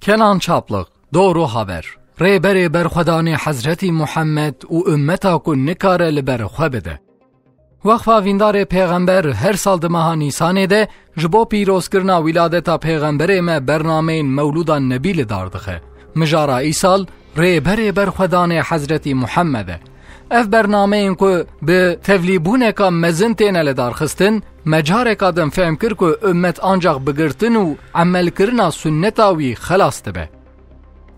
کنان چاپلق دورو هاور ریبر برخدان حضرت محمد و امتا کو نکاره لبرخوا بده. وقفا ویندار پیغمبر هر سال دمها نیسانه ده جبو پیروز کرنا ولادتا پیغمبر ما برنامه مولودا نبی لداردخه. مجارا ای سال ریبر برخدان حضرت محمد اف برنامه این که به تولیبونه که مزنتینه لدارخستن مجاره که دم فهم کر که امت آنجاق بگرتن و عمل کرنا سنتاوی خلاص تبه.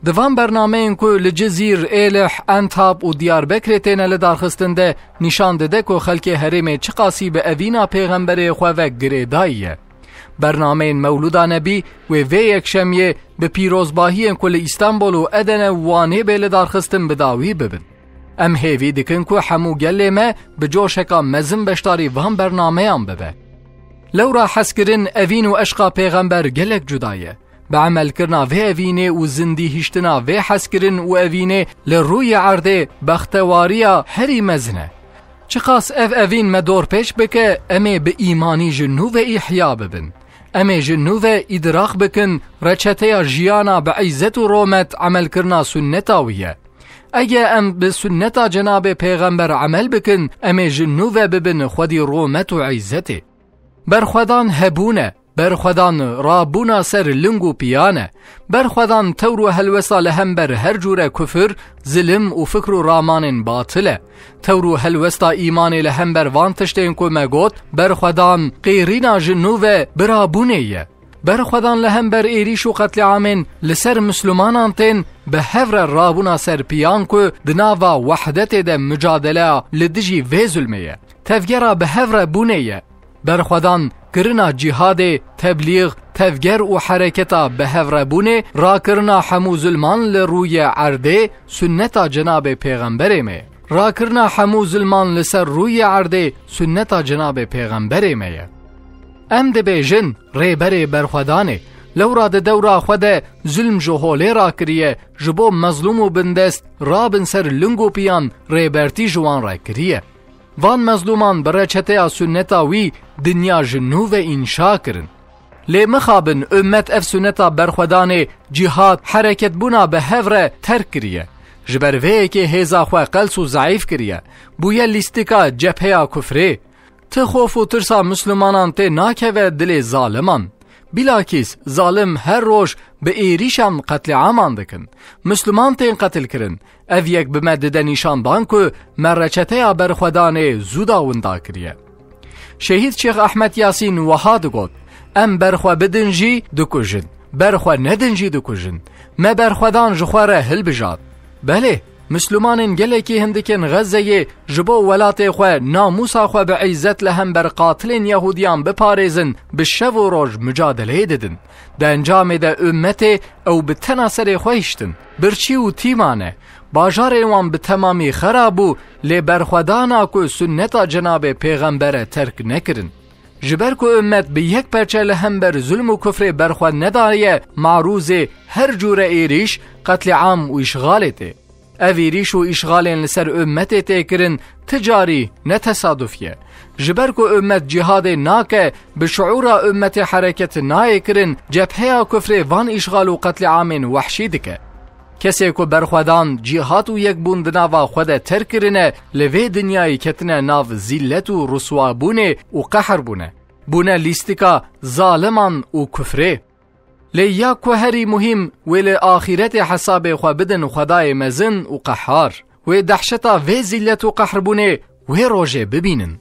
دوام برنامه این که لجزیر ایلح انتاب و دیاربکر تینه لدارخستن ده نشان ده که خلک حرم چقاسی به اوینا پیغمبر خواه گریداییه. برنامه مولودا نبی و یک شمیه به پیروزباهی کل استانبول و ادن وانه به لدارخستن بداوی ببن. ام هیوی دکن که همو گله ما به جوشکا مزم بشتاری وهم برنامه هم ببه. لورا حس کرن اوین و اشقا پیغمبر گلک جدایه. به عمل کرنا و اوینه و زندی هشتنا و حس کرن و اوینه لروی عرده بختواریا هری مزنه. چقاس اوین مدور پیش بکه امه به ایمانی جنو و احیا ببن. امه جنو و ادراق بکن رچته جیانا به عزت و رومت عمل کرنا سنتاویه. اگه ام به سنتا جناب پیغمبر عمل بکن امه جنو و ببن خودی رومت و عزته. برخودان هبونه برخودان رابونا سر لنگو پیانه برخودان تورو هلوسا لهم بر هر جور کفر ظلم و فکر و رامان باطله تورو هلوسا ایمان لهم بر وانتشتین که مگوت برخودان قیرینا جنوه برابونه برخودان لهم بر ایریش و قتل عامن لسر مسلمانان تین به هفر رابونا سر پیان که دناوا وحدت ده مجادله لدجی و ظلمه تفگره به هفر بونه برخودان کرنا جهاد تبلیغ تفگر و حرکتا به هفربونه را کرنا حمو ظلمان لروی عرده سنتا جناب پیغمبر می را کرنا حمو ظلمان لسر روی عرده سنتا جناب پیغمبر می ام ده بیجن ریبر برخودانه لورا ده دورا خود ظلم جهوله را کریه جبو مظلوم و بندست را بن سر لنگو پیان ریبرتی جوان را کریه وان مظلومان برچته سنتا وی دنیا جنو و انشا کرن. لی مخابن امت اف سنتا برخودان جهاد حرکت بونا به هفره ترک کریه. جبروه که هیزا خواه قلس و ضعیف کریه. بویا لیستیکا جبهیا کفره. تخوف و ترسا مسلمانان ته ناکه و دل ظالمان. بلاکیس ظالم هر روش به ایریشم قتل عامان دکن. مسلمان تین قتل کرن. او یک بمدد نشاندان که مرچته برخودان زودا وندا کریه. شهید شیخ احمد یاسین وحاد گود ام برخوا بدنجی دکوژن برخوا ندنجی دکوژن ما برخودان جخواره هل بجاد. بله مسلمان گلکی هندکن غزه جبو ولات خواه ناموسا خواه به عزت لهم بر قاتلین یهودیان بپارزن به شو و روش مجادله ددن ده انجام ده امت او به تناصر خویشتن برچی و تیمانه باجار وان به تمامی خرابو لی برخودانا که سنتا جناب پیغمبر ترک نکرن جبر که امت به یک پرچه لهم بر ظلم و کفر برخود نداریه معروض هر جور ایریش قتل عام و اشغالته اویریش و اشغالین لسر امت تکرن تجاری نتصادفیه جبر که امت جهاد ناکه به شعور امت حرکت نای کرن جبهه کفر وان اشغال و قتل عام وحشی دکه کسی که برخودان جهاد و یک بوند ناوا خود ترک کرنه لوی دنیای کتنه ناو زیلت و رسوا بونه و قهر بونه لیستیکا ظالمان و کفره لیا که هری مهم ولی آخرت حساب خو بدن خدای مزن و قهار و دحشتا و زیلت و قهر بونه و روژه ببینن